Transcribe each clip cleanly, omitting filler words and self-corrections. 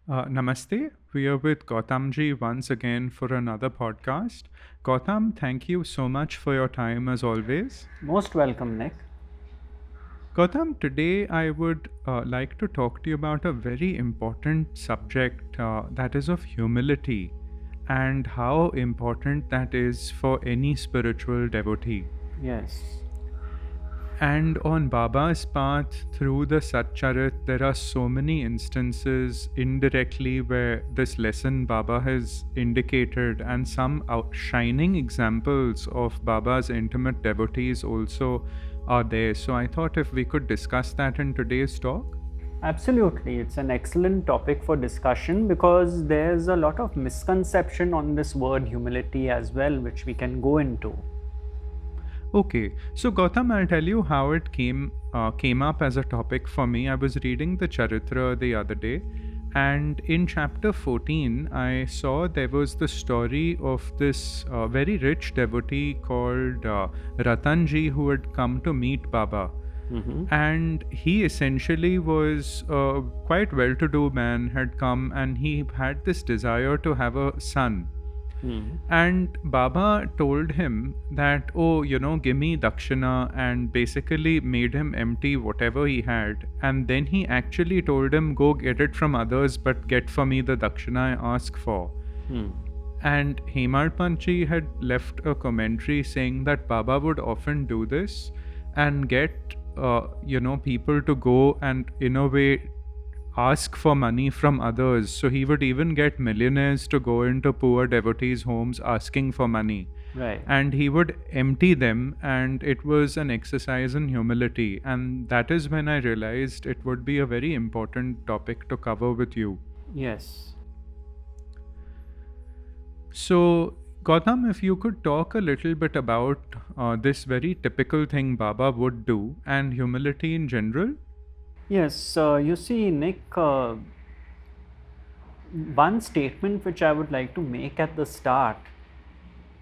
Namaste. We are with Gautamji once again for another podcast. Gautam, thank you so much for your time as always. Most welcome, Nick. Gautam, today I would like to talk to you about a very important subject that is of humility and how important that is for any spiritual devotee. Yes. And on Baba's path through the Satcharit, there are so many instances indirectly where this lesson Baba has indicated, and some shining examples of Baba's intimate devotees also are there. So I thought if we could discuss that in today's talk. Absolutely. It's an excellent topic for discussion because there's a lot of misconception on this word humility as well, which we can go into. Okay, so Gautam, I'll tell you how it came up as a topic for me. I was reading the Charitra the other day, and in chapter 14, I saw there was the story of this very rich devotee called Ratanji who had come to meet Baba. And he essentially was a quite well-to-do man, had come and he had this desire to have a son. And Baba told him that, oh, give me Dakshina, and basically made him empty whatever he had. And then he actually told him, go get it from others, but get for me the Dakshina I ask for. And Hemal Panchi had left a commentary saying that Baba would often do this and get, people to go and, in a way, ask for money from others. So he would even get millionaires to go into poor devotees' homes asking for money. Right. And he would empty them, and it was an exercise in humility. And that is when I realized it would be a very important topic to cover with you. Yes. So, Gautam, if you could talk a little bit about this very typical thing Baba would do and humility in general. Yes. You see, Nick, one statement which I would like to make at the start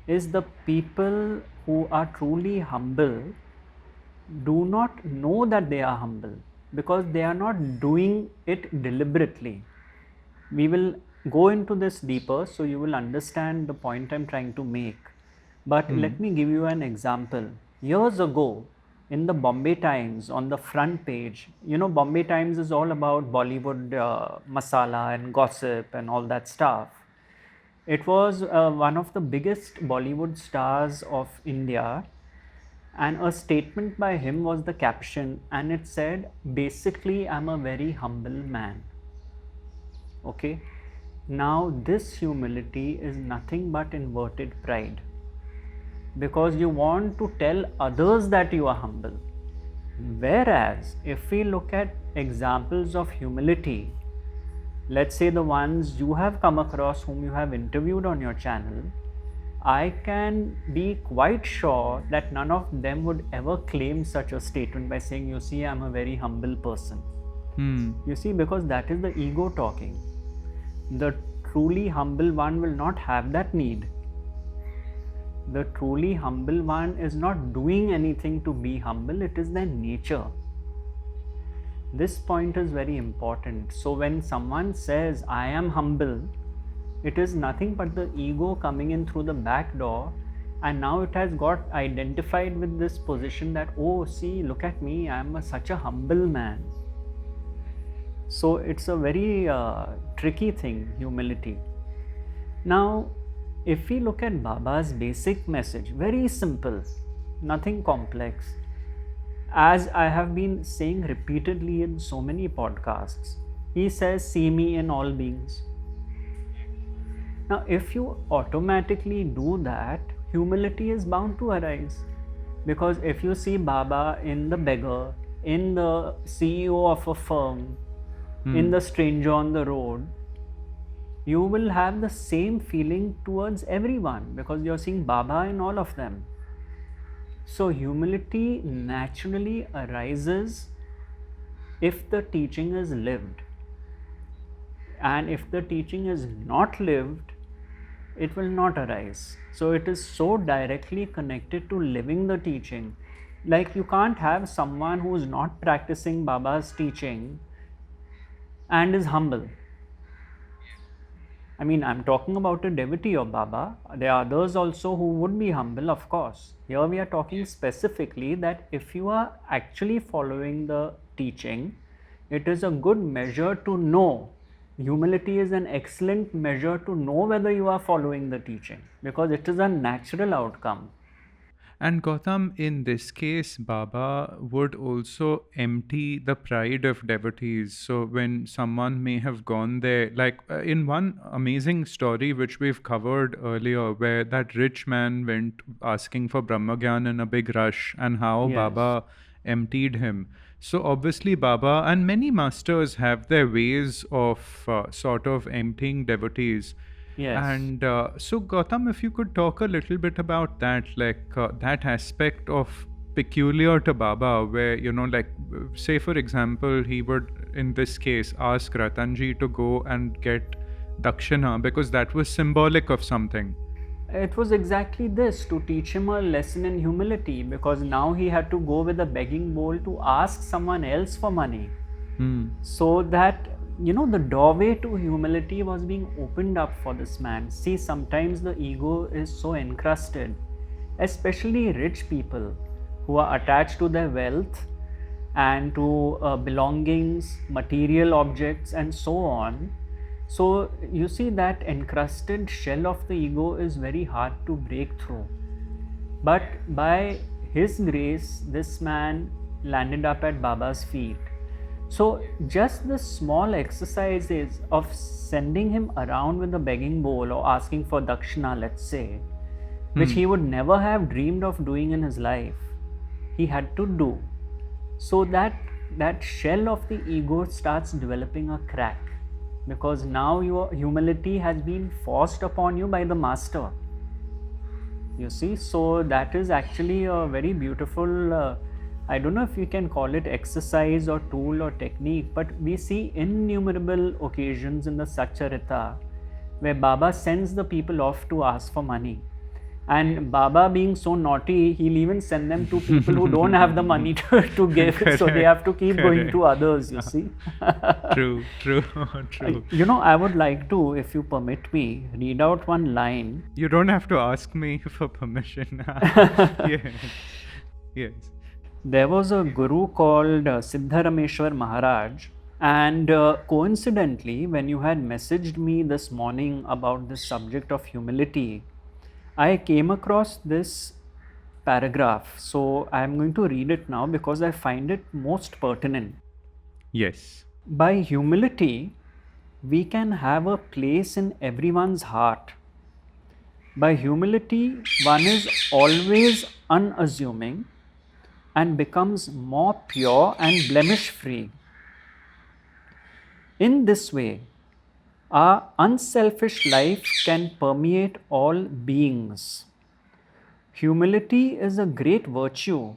is the people who are truly humble do not know that they are humble because they are not doing it deliberately. We will go into this deeper so you will understand the point I'm trying to make. But let me give you an example. Years ago, in the Bombay Times, on the front page, Bombay Times is all about Bollywood masala and gossip and all that stuff. It was one of the biggest Bollywood stars of India, and a statement by him was the caption, and it said, basically, I'm a very humble man. Okay. Now, this humility is nothing but inverted pride because you want to tell others that you are humble. Whereas, if we look at examples of humility, let's say the ones you have come across whom you have interviewed on your channel, I can be quite sure that none of them would ever claim such a statement by saying, you see, I'm a very humble person. You see, because that is the ego talking. The truly humble one will not have that need. The truly humble one is not doing anything to be humble, it is their nature. This point is very important. So when someone says, I am humble, it is nothing but the ego coming in through the back door, and now it has got identified with this position that, oh, see, look at me, I am such a humble man. So it's a very tricky thing, humility. Now, if we look at Baba's basic message, very simple, nothing complex. As I have been saying repeatedly in so many podcasts, he says, see me in all beings. Now, if you automatically do that, humility is bound to arise. Because if you see Baba in the beggar, in the CEO of a firm, in the stranger on the road, you will have the same feeling towards everyone because you're seeing Baba in all of them. So humility naturally arises if the teaching is lived. And if the teaching is not lived, it will not arise. So it is so directly connected to living the teaching. Like you can't have someone who is not practicing Baba's teaching and is humble. I mean, I'm talking about a devotee of Baba. There are others also who would be humble, of course. Here we are talking specifically that if you are actually following the teaching, it is a good measure to know. Humility is an excellent measure to know whether you are following the teaching, because it is a natural outcome. And Gautam, in this case, Baba would also empty the pride of devotees. So when someone may have gone there, like in one amazing story which we've covered earlier, where that rich man went asking for Brahmagyan in a big rush, and how Yes. Baba emptied him. So obviously, Baba and many masters have their ways of sort of emptying devotees. Yes. And so, Gautam, if you could talk a little bit about that, like that aspect of peculiar to Baba, where, like, say, for example, he would, in this case, ask Ratanji to go and get Dakshina because that was symbolic of something. It was exactly this, to teach him a lesson in humility, because now he had to go with a begging bowl to ask someone else for money. Hmm. So that, the doorway to humility was being opened up for this man. See, sometimes the ego is so encrusted, especially rich people who are attached to their wealth and to belongings, material objects, and so on. So you see, that encrusted shell of the ego is very hard to break through. But by his grace, this man landed up at Baba's feet. So just the small exercises of sending him around with a begging bowl or asking for dakshina, let's say, which he would never have dreamed of doing in his life, he had to do. So that shell of the ego starts developing a crack, because now your humility has been forced upon you by the master. You see, so that is actually a very beautiful, I don't know if you can call it exercise or tool or technique, but we see innumerable occasions in the Satcharita where Baba sends the people off to ask for money. And Baba, being so naughty, he'll even send them to people who don't have the money to give. So they have to keep going to others, you see. True, true, true. I would like to, if you permit me, read out one line. You don't have to ask me for permission. Yes. Yes. There was a guru called Siddharameshwar Maharaj, and coincidentally, when you had messaged me this morning about this subject of humility, I came across this paragraph. So I am going to read it now because I find it most pertinent. Yes. By humility, we can have a place in everyone's heart. By humility, one is always unassuming and becomes more pure and blemish free. In this way, our unselfish life can permeate all beings. Humility is a great virtue.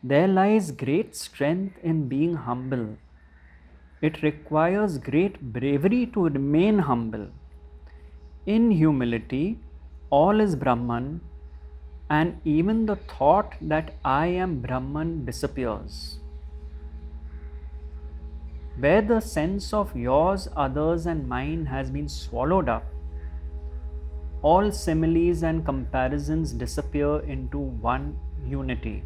There lies great strength in being humble. It requires great bravery to remain humble. In humility, all is Brahman, and even the thought that I am Brahman disappears. Where the sense of yours, others, and mine has been swallowed up, all similes and comparisons disappear into one unity.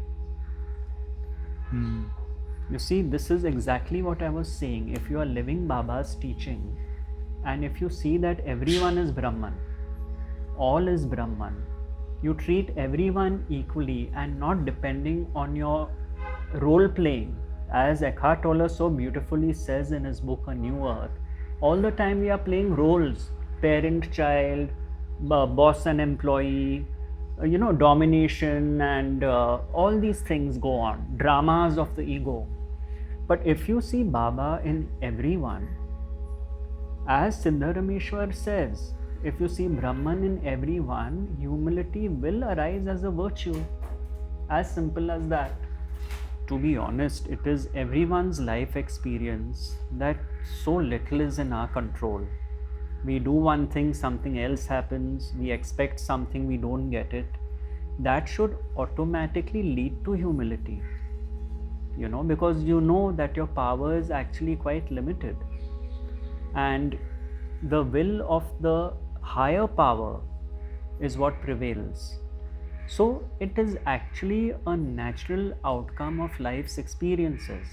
You see, this is exactly what I was saying. If you are living Baba's teaching, and if you see that everyone is Brahman, all is Brahman, you treat everyone equally and not depending on your role playing. As Eckhart Tolle so beautifully says in his book A New Earth, all the time we are playing roles: parent, child, boss and employee, domination, and all these things go on, dramas of the ego. But if you see Baba in everyone, as Siddharameshwar says, if you see Brahman in everyone, humility will arise as a virtue. As simple as that. To be honest, it is everyone's life experience that so little is in our control. We do one thing, something else happens, we expect something, we don't get it. That should automatically lead to humility. Because you know that your power is actually quite limited. And the will of the higher power is what prevails. So it is actually a natural outcome of life's experiences.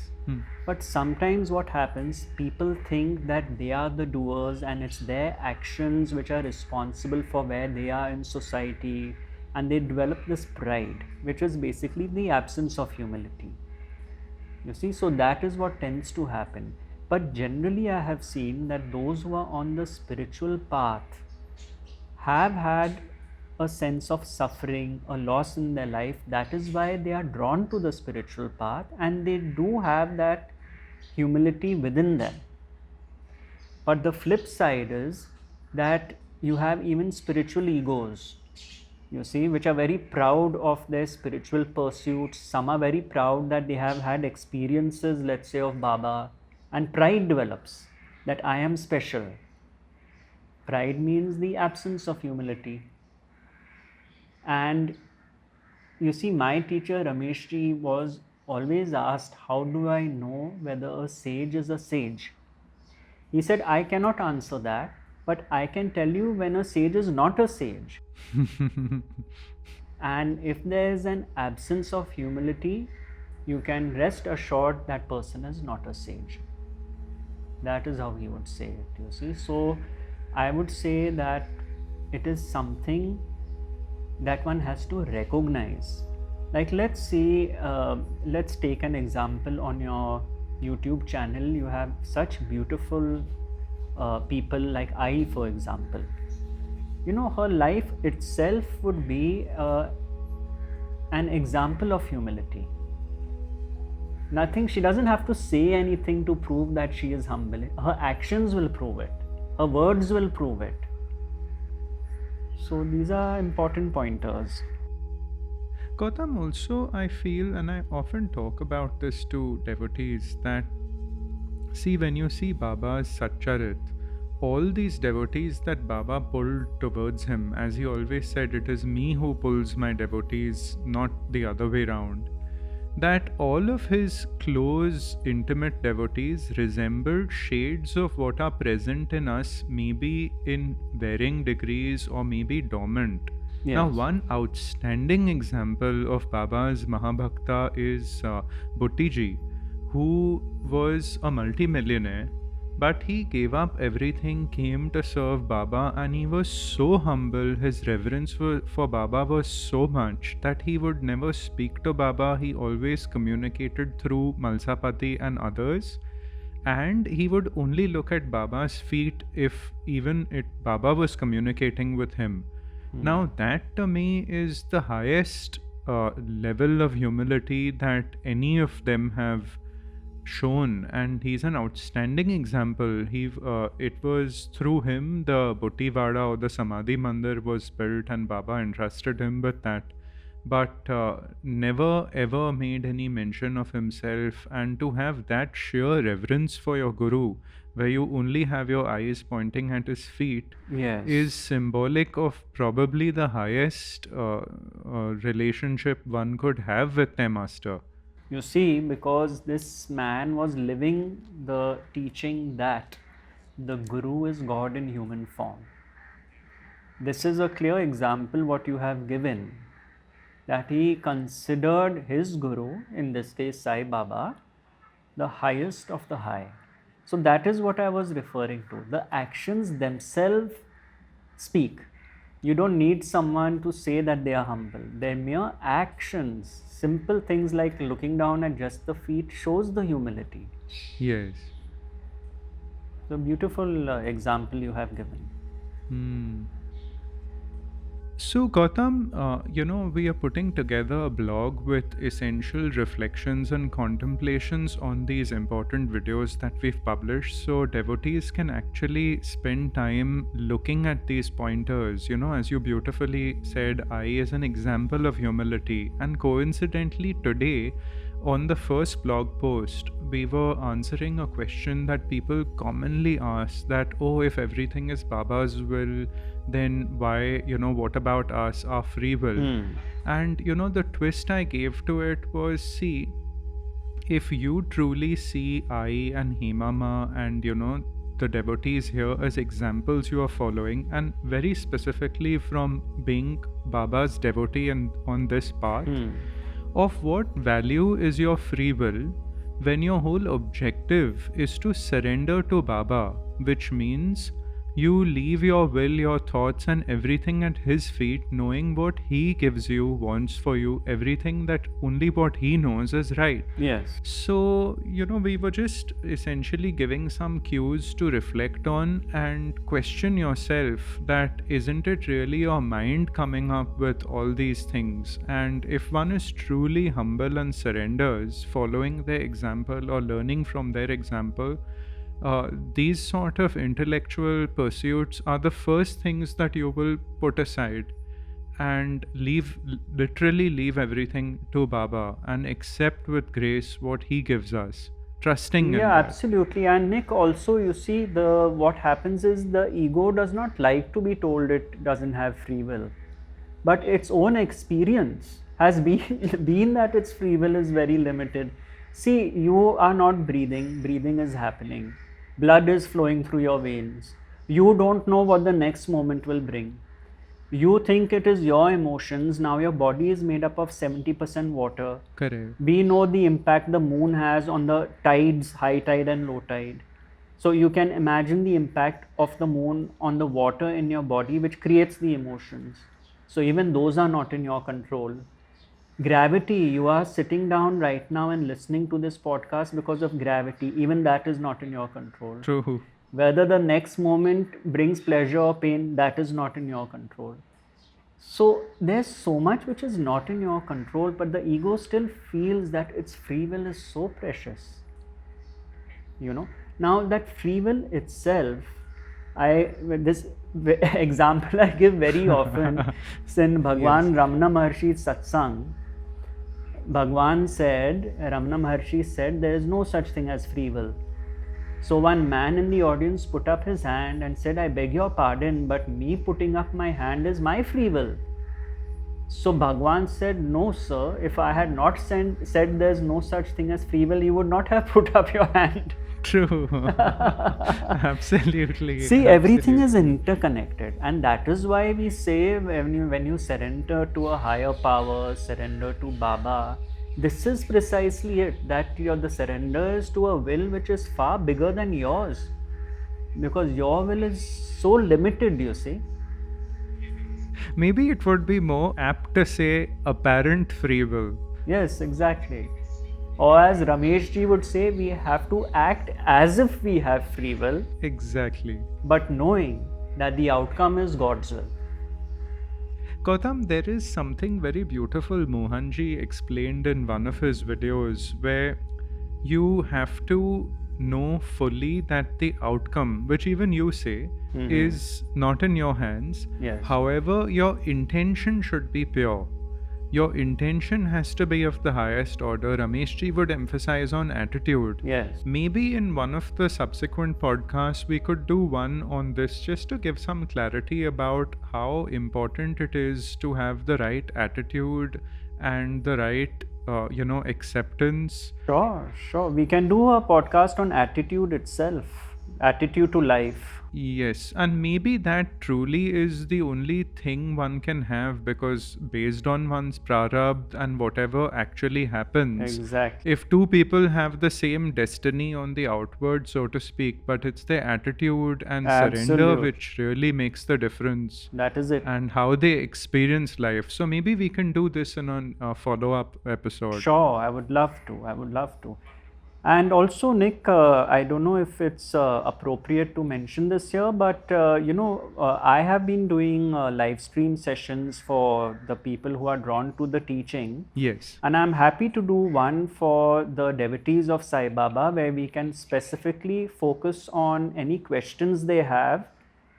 But sometimes what happens, people think that they are the doers and it's their actions which are responsible for where they are in society, and they develop this pride, which is basically the absence of humility. You see, so that is what tends to happen. But generally, I have seen that those who are on the spiritual path have had a sense of suffering, a loss in their life. That is why they are drawn to the spiritual path, and they do have that humility within them. But the flip side is that you have even spiritual egos, you see, which are very proud of their spiritual pursuits. Some are very proud that they have had experiences, let's say, of Baba, and pride develops that I am special. Pride means the absence of humility. And you see, my teacher Ramesh ji was always asked, how do I know whether a sage is a sage? He said, I cannot answer that, but I can tell you when a sage is not a sage. And if there is an absence of humility, you can rest assured that person is not a sage. That is how he would say it, you see. So I would say that it is something that one has to recognize. Like, let's see, let's take an example. On your YouTube channel, you have such beautiful people like Ai, for example. You know, her life itself would be an example of humility. Nothing, she doesn't have to say anything to prove that she is humble. Her actions will prove it, her words will prove it. So these are important pointers. Gautam, also I feel, and I often talk about this to devotees, that see, when you see Baba's Satcharit, all these devotees that Baba pulled towards him, as he always said, it is me who pulls my devotees, not the other way round. That all of his close, intimate devotees resembled shades of what are present in us, maybe in varying degrees or maybe dormant. Yes. Now, one outstanding example of Baba's Mahabhakta is Buti ji, who was a multimillionaire, but he gave up everything, came to serve Baba, and he was so humble. His reverence for Baba was so much that he would never speak to Baba. He always communicated through Malsapati and others, and he would only look at Baba's feet if even Baba was communicating with him. Now, that to me is the highest level of humility that any of them have shown, and he's an outstanding example. It was through him the Buti Vada or the Samadhi Mandir was built, and Baba entrusted him with that, but never ever made any mention of himself. And to have that sheer reverence for your Guru, where you only have your eyes pointing at his feet, Yes. is symbolic of probably the highest relationship one could have with their master. You see, because this man was living the teaching that the Guru is God in human form. This is a clear example what you have given, that he considered his Guru, in this case Sai Baba, the highest of the high. So that is what I was referring to. The actions themselves speak. You don't need someone to say that they are humble. Their mere actions, simple things like looking down at just the feet, shows the humility. Yes. The beautiful example you have given. So, Gautam, we are putting together a blog with essential reflections and contemplations on these important videos that we've published, so devotees can actually spend time looking at these pointers. As you beautifully said, I is an example of humility, and coincidentally today, on the first blog post, we were answering a question that people commonly ask, that, oh, if everything is Baba's will, then why, what about us, our free will? And, the twist I gave to it was, see, if you truly see I and Hemama and, the devotees here as examples you are following, and very specifically from being Baba's devotee and on this path, of what value is your free will when your whole objective is to surrender to Baba, which means you leave your will, your thoughts, and everything at his feet, knowing what he gives you, wants for you, everything that only what he knows is right. Yes. So, we were just essentially giving some cues to reflect on and question yourself that isn't it really your mind coming up with all these things? And if one is truly humble and surrenders, following their example or learning from their example, these sort of intellectual pursuits are the first things that you will put aside and literally leave everything to Baba and accept with grace what he gives us, trusting in Yeah, that. absolutely. And Nick, also, you see, what happens is the ego does not like to be told it doesn't have free will, but its own experience has been that its free will is very limited. See, you are not breathing is happening, blood is flowing through your veins. You don't know what the next moment will bring. You think it is your emotions. Now your body is made up of 70% water. Correct. We know the impact the moon has on the tides, high tide and low tide. So you can imagine the impact of the moon on the water in your body, which creates the emotions. So even those are not in your control. Gravity, you are sitting down right now and listening to this podcast because of gravity. Even that is not in your control. True. Whether the next moment brings pleasure or pain, that is not in your control. So there's so much which is not in your control, but the ego still feels that its free will is so precious. Now that free will itself, this example I give very often. In Bhagwan Ramana Maharshi's satsang, Ramana Maharshi said, there is no such thing as free will. So one man in the audience put up his hand and said, I beg your pardon, but me putting up my hand is my free will. So Bhagwan said, no sir, if I had not said there's no such thing as free will, you would not have put up your hand. True. Absolutely. See, everything is interconnected, and that is why we say when you surrender to a higher power, surrender to Baba, this is precisely it, that the surrender is to a will which is far bigger than yours, because your will is so limited, you see. Maybe it would be more apt to say apparent free will. Yes, exactly. Or as Ramesh ji would say, we have to act as if we have free will. Exactly. But knowing that the outcome is God's will. Gautam, there is something very beautiful Mohanji explained in one of his videos where you have to know fully that the outcome, which even you say, is not in your hands. Yes. However, your intention should be pure. Your intention has to be of the highest order. Ramesh ji would emphasize on attitude. Yes. Maybe in one of the subsequent podcasts, we could do one on this just to give some clarity about how important it is to have the right attitude and the right, acceptance. Sure. We can do a podcast on attitude itself, attitude to life. Yes, and maybe that truly is the only thing one can have, because based on one's prarabdha and whatever actually happens, Exactly. if two people have the same destiny on the outward, so to speak, but it's their attitude and surrender Absolute. which really makes the difference, That is it. and how they experience life. So maybe we can do this in a follow-up episode. Sure, I would love to. And also, Nick, I don't know if it's appropriate to mention this here, but I have been doing live stream sessions for the people who are drawn to the teaching. Yes. And I'm happy to do one for the devotees of Sai Baba, where we can specifically focus on any questions they have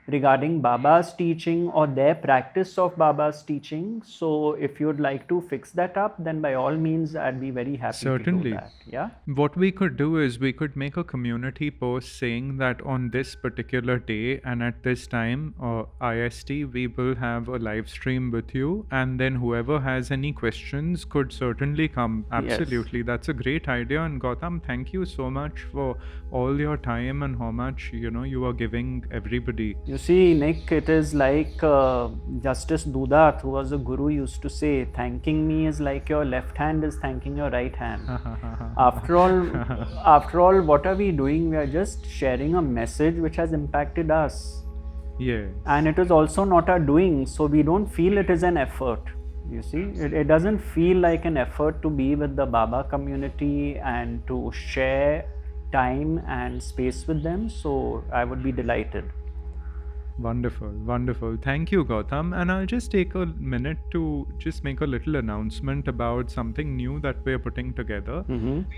regarding Baba's teaching or their practice of Baba's teaching. So if you'd like to fix that up, then by all means, I'd be very happy to do Certainly. that. Yeah. What we could do is we could make a community post saying that on this particular day and at this time, IST, we will have a live stream with you, and then whoever has any questions could certainly come. Absolutely. That's a great idea. And Gautam, thank you so much for all your time and how much you are giving everybody. You see, Nick, it is like Justice Dudat, who was a guru, used to say, thanking me is like your left hand is thanking your right hand. After all, what are we doing? We are just sharing a message which has impacted us. Yeah. And it is also not our doing, so we don't feel it is an effort. You see, it doesn't feel like an effort to be with the Baba community and to share time and space with them. So I would be delighted. Wonderful, wonderful. Thank you, Gautam. And I'll just take a minute to just make a little announcement about something new that we're putting together.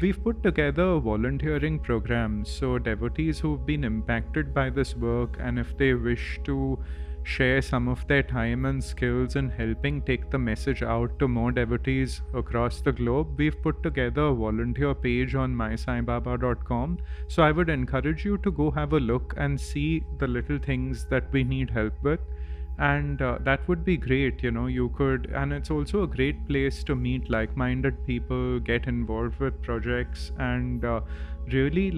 We've put together a volunteering program. So, devotees who've been impacted by this work, and if they wish to share some of their time and skills in helping take the message out to more devotees across the globe, we've put together a volunteer page on mysaibaba.com. So I would encourage you to go have a look and see the little things that we need help with. And that would be great. You could, and it's also a great place to meet like-minded people, get involved with projects, and really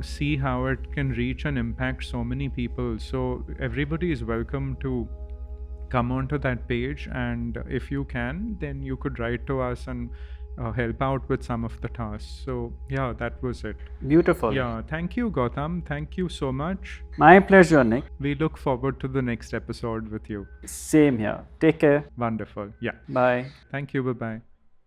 see how it can reach and impact so many people. So everybody is welcome to come onto that page, and if you can, then you could write to us and help out with some of the tasks. So yeah, that was it. Beautiful. Yeah, thank you, Gautam. Thank you so much. My pleasure, Nick. We look forward to the next episode with you. Same here. Take care. Wonderful. Yeah. Bye. Thank you. Bye-bye.